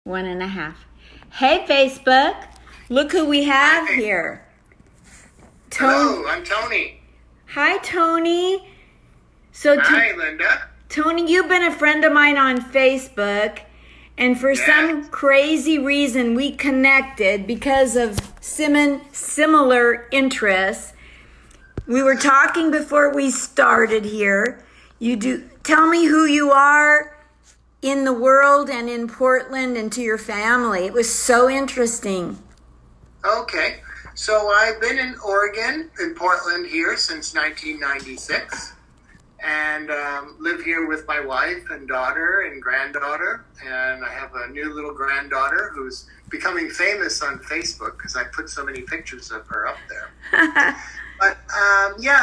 1.5. Hey, Facebook. Look who we have here. Hello, I'm Tony. Hi, Tony. Hi, Linda. Tony, you've been a friend of mine on Facebook, and for some crazy reason, we connected because of similar interests. We were talking before we started here. Tell me who you are in the world and in Portland and to your family. It was so interesting. Okay, so I've been in Oregon, in Portland here since 1996, and live here with my wife and daughter and granddaughter, and I have a new little granddaughter who's becoming famous on Facebook because I put so many pictures of her up there. But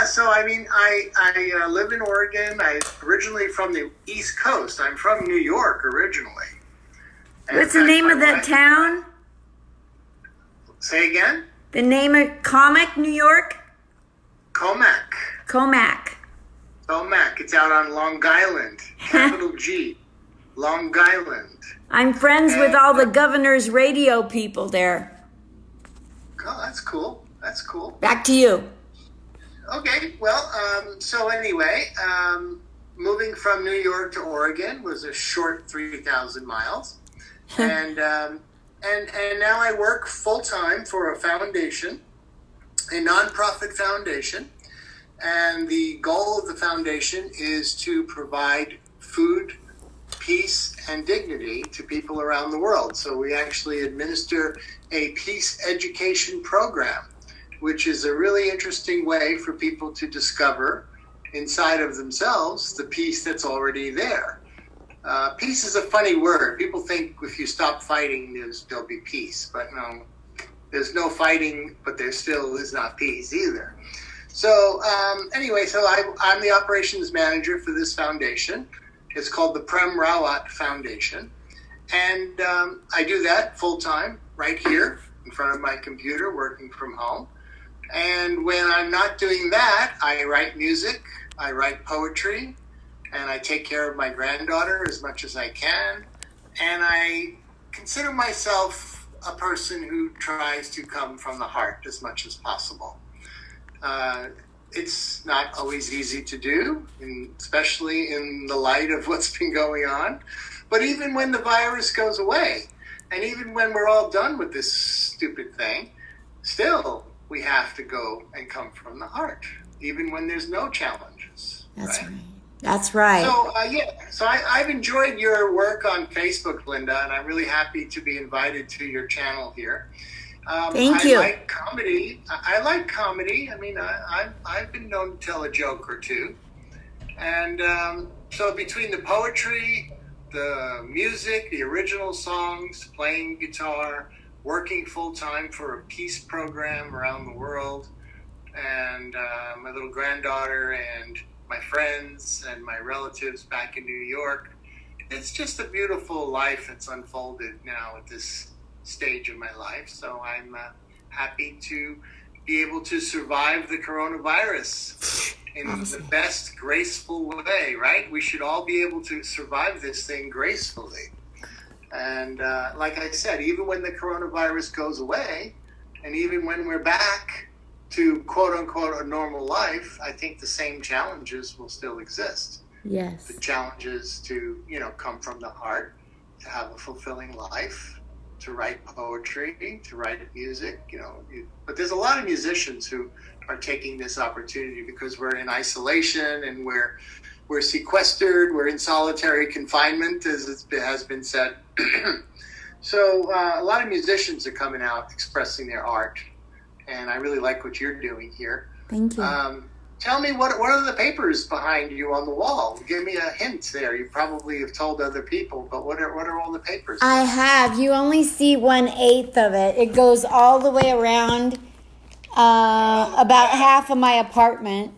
so I mean, I live in Oregon. I'm originally from the East Coast. I'm from New York originally. What's the name of that town? Say again? The name of Comac, New York? Comac. It's out on Long Island. Capital G. Long Island. I'm friends with all the governor's radio people there. Oh, that's cool. Back to you. Okay, well, so anyway, moving from New York to Oregon was a short 3,000 miles. And now I work full-time for a foundation, a nonprofit foundation. And the goal of the foundation is to provide food, peace, and dignity to people around the world. So we actually administer a peace education program, which is a really interesting way for people to discover inside of themselves the peace that's already there. Peace is a funny word. People think if you stop fighting, there'll be peace. But no, there's no fighting, but there still is not peace either. So anyway, I'm the operations manager for this foundation. It's called the Prem Rawat Foundation. And I do that full time right here in front of my computer, working from home. And when I'm not doing that, I write music, I write poetry, and I take care of my granddaughter as much as I can. And I consider myself a person who tries to come from the heart as much as possible. It's not always easy to do, especially in the light of what's been going on. But even when the virus goes away, and even when we're all done with this stupid thing, still we have to go and come from the heart, even when there's no challenges. That's right. So I've enjoyed your work on Facebook, Linda, and I'm really happy to be invited to your channel here. Thank you. I like comedy. I mean, I've been known to tell a joke or two. And so between the poetry, the music, the original songs, playing guitar, working full-time for a peace program around the world, and my little granddaughter and my friends and my relatives back in New York. It's just a beautiful life that's unfolded now at this stage of my life. So I'm happy to be able to survive the coronavirus in the best graceful way, right? We should all be able to survive this thing gracefully. And like I said, even when the coronavirus goes away, and even when we're back to quote unquote a normal life, I think the same challenges will still exist. Yes. The challenges to, come from the heart, to have a fulfilling life, to write poetry, to write music, But there's a lot of musicians who are taking this opportunity because we're in isolation and we're sequestered, we're in solitary confinement, as it has been said. So a lot of musicians are coming out expressing their art, and I really like what you're doing here. Thank you. Tell me, what are the papers behind you on the wall? Give me a hint there. You probably have told other people, but what are all the papers? I have. You only see 1/8 of it. It goes all the way around about half of my apartment.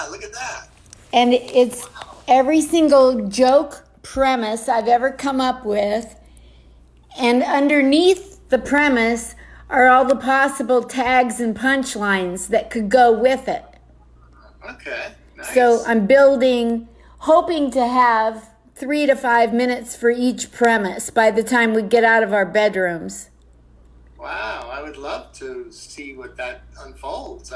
Look at that. And it's every single joke premise I've ever come up with. And underneath the premise are all the possible tags and punchlines that could go with it. Okay, nice. So I'm hoping to have 3 to 5 minutes for each premise by the time we get out of our bedrooms. Wow, I would love to see what that unfolds.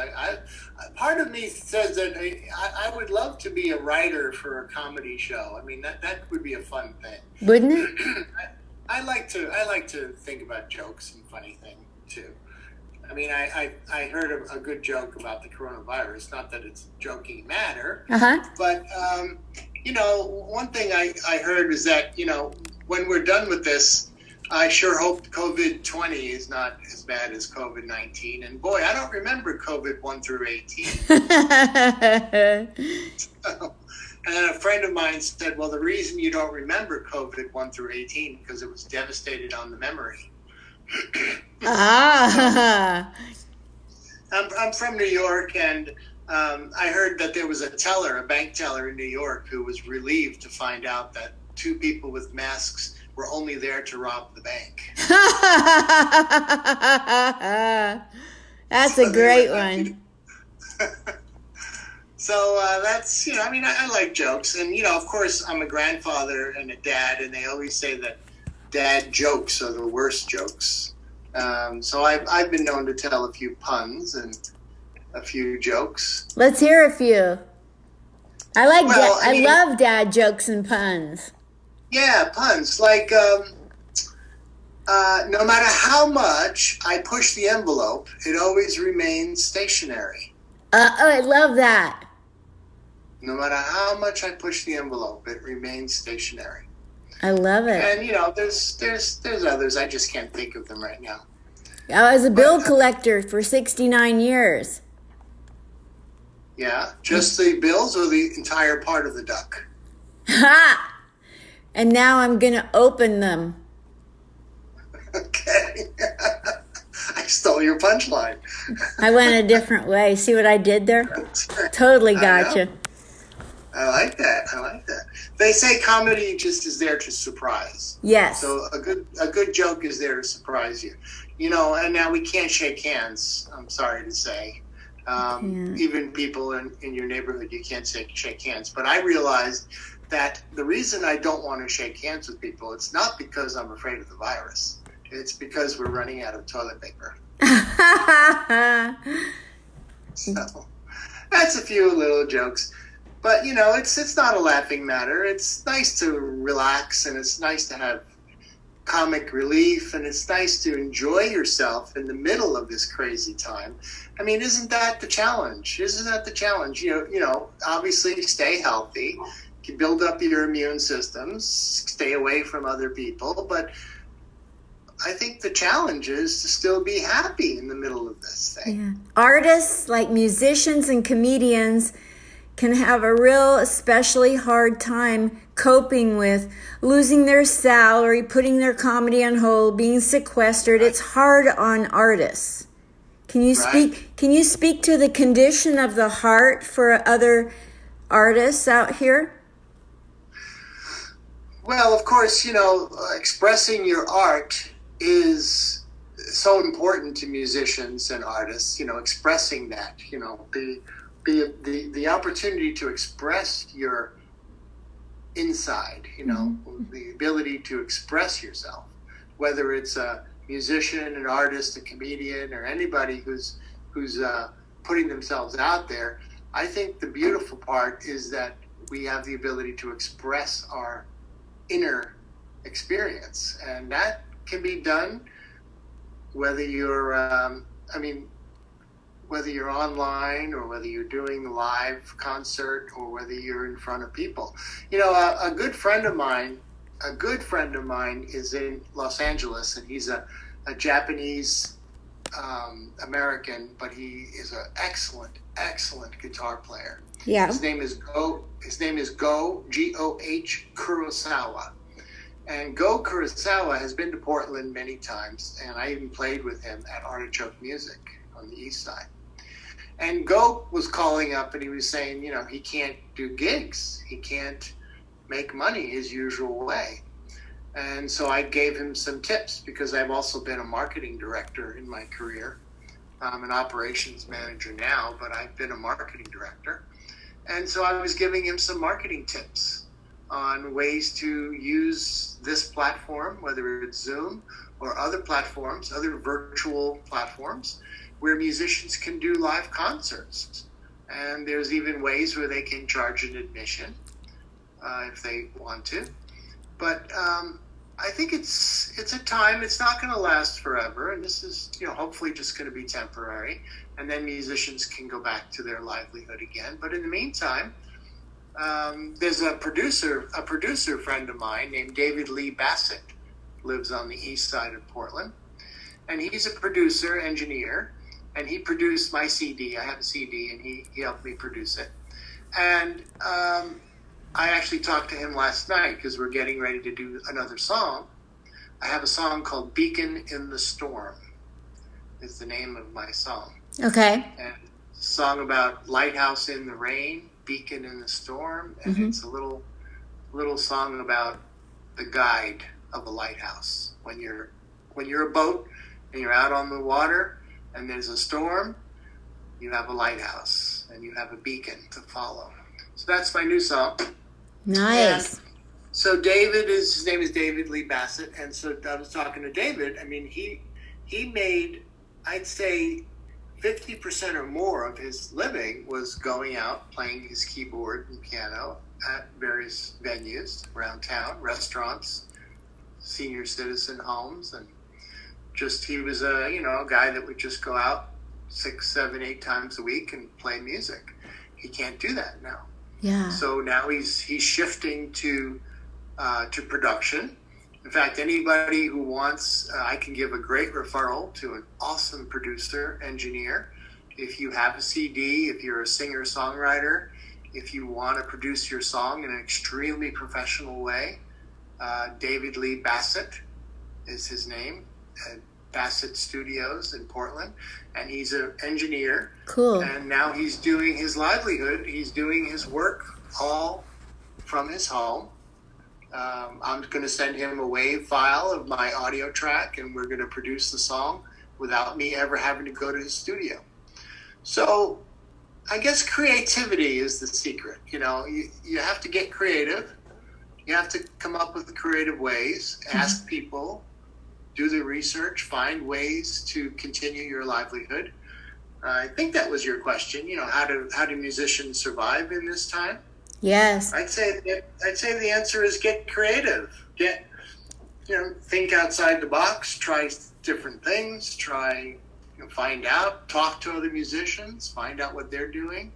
Part of me says that I would love to be a writer for a comedy show. I mean, that would be a fun thing. Wouldn't it? I like to think about jokes and funny things too. I mean, I heard a good joke about the coronavirus. Not that it's a joking matter, but one thing I heard is that when we're done with this, I sure hope COVID-20 is not as bad as COVID-19. And boy, I don't remember COVID 1 through 18. And a friend of mine said, well, the reason you don't remember COVID 1 through 18 because it was devastated on the memory. Ah. I'm from New York, and I heard that there was a bank teller in New York, who was relieved to find out that 2 people with masks were only there to rob the bank. That's a great one. So that's, I like jokes. And, of course, I'm a grandfather and a dad, and they always say that dad jokes are the worst jokes. So I've been known to tell a few puns and a few jokes. Let's hear a few. I love dad jokes and puns. Yeah, puns. Like, no matter how much I push the envelope, it always remains stationary. I love that. No matter how much I push the envelope, it remains stationary. I love it. And, there's others. I just can't think of them right now. I was a bill collector for 69 years. Yeah, just the bills or the entire part of the duck? Ha! And now I'm going to open them. Okay. I stole your punchline. I went a different way. See what I did there? Totally gotcha. I like that. They say comedy just is there to surprise. Yes. So a good joke is there to surprise you. And now we can't shake hands, I'm sorry to say. Even people in your neighborhood, you can't shake hands. But I realized that the reason I don't want to shake hands with people, it's not because I'm afraid of the virus. It's because we're running out of toilet paper. So that's a few little jokes. But, it's not a laughing matter. It's nice to relax, and it's nice to have comic relief, and it's nice to enjoy yourself in the middle of this crazy time. I mean, isn't that the challenge? Obviously stay healthy, build up your immune systems, stay away from other people, but I think the challenge is to still be happy in the middle of this thing. Yeah. Artists, like musicians and comedians, can have a real especially hard time coping with losing their salary, putting their comedy on hold, being sequestered. It's hard on artists. Can you speak to the condition of the heart for other artists out here? Well, of course, expressing your art is so important to musicians and artists, expressing that, the opportunity to express your inside, the ability to express yourself, whether it's a musician, an artist, a comedian, or anybody who's putting themselves out there. I think the beautiful part is that we have the ability to express our inner experience, and that can be done whether you're whether you're online or whether you're doing a live concert or whether you're in front of people. A good friend of mine is in Los Angeles, and he's a Japanese American, but he is an excellent guitar player. Yeah. His name is Go G-O-H Kurosawa. And Go Kurosawa has been to Portland many times, and I even played with him at Artichoke Music on the east side. And Go was calling up, and he was saying, he can't do gigs. He can't make money his usual way. And so I gave him some tips, because I've also been a marketing director in my career. I'm an operations manager now, but I've been a marketing director. And so I was giving him some marketing tips on ways to use this platform, whether it's Zoom or other platforms, other virtual platforms, where musicians can do live concerts. And there's even ways where they can charge an admission if they want to. But I think it's a time. It's not going to last forever, and this is hopefully just going to be temporary. And then musicians can go back to their livelihood again. But in the meantime, there's a producer friend of mine named David Lee Bassett, lives on the east side of Portland, and he's a producer engineer, and he produced my CD. I have a CD, and he helped me produce it. And I actually talked to him last night because we're getting ready to do another song. I have a song called "Beacon in the Storm," is the name of my song. Okay. And it's a song about lighthouse in the rain, beacon in the storm, and it's a little song about the guide of a lighthouse. When you're a boat and you're out on the water and there's a storm, you have a lighthouse and you have a beacon to follow. So that's my new song. Nice. And so his name is David Lee Bassett, and so I was talking to David. I mean, he made, I'd say, 50% or more of his living was going out playing his keyboard and piano at various venues around town, restaurants, senior citizen homes, and just he was a guy that would just go out 6, 7, 8 times a week and play music. He can't do that now. Yeah. So now he's shifting to production. In fact, anybody who wants, I can give a great referral to an awesome producer, engineer. If you have a CD, if you're a singer-songwriter, if you want to produce your song in an extremely professional way, David Lee Bassett is his name, at Bassett Studios in Portland. And he's an engineer. Cool. And now he's doing his livelihood. He's doing his work all from his home. I'm going to send him a WAV file of my audio track, and we're going to produce the song without me ever having to go to his studio. So I guess creativity is the secret. You have to get creative. You have to come up with creative ways, ask people, do the research, find ways to continue your livelihood. I think that was your question. How do musicians survive in this time? Yes. I'd say the answer is get creative. Think outside the box. Try different things. Find out. Talk to other musicians. Find out what they're doing.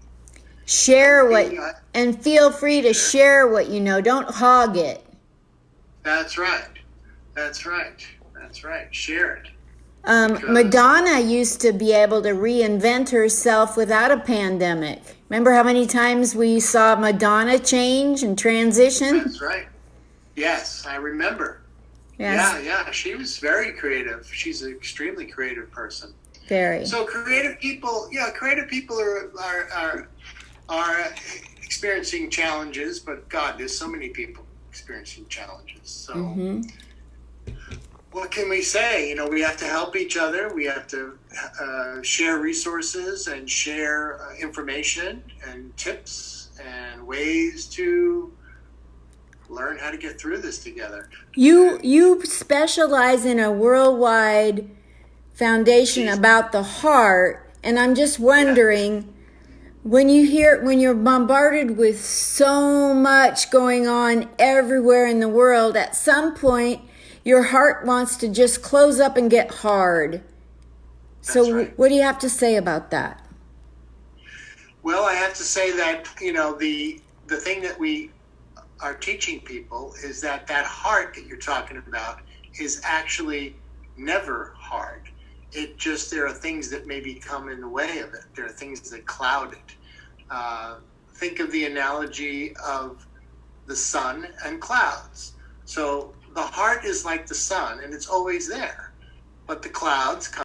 Share and feel free to share what you know. Don't hog it. That's right. Share it. Madonna used to be able to reinvent herself without a pandemic. Remember how many times we saw Madonna change and transition? That's right. Yes, I remember. Yes. Yeah. She was very creative. She's an extremely creative person. Very. So creative people are experiencing challenges, but God, there's so many people experiencing challenges. So what can we say? We have to help each other. We have to share resources and share information and tips and ways to learn how to get through this together. You specialize in a worldwide foundation about the heart, and I'm just wondering, when you're bombarded with so much going on everywhere in the world, at some point your heart wants to just close up and get hard. So right. What do you have to say about that? Well, I have to say that, the thing that we are teaching people is that heart that you're talking about is actually never hard. There are things that maybe come in the way of it. There are things that cloud it. Think of the analogy of the sun and clouds. So the heart is like the sun, and it's always there. But the clouds come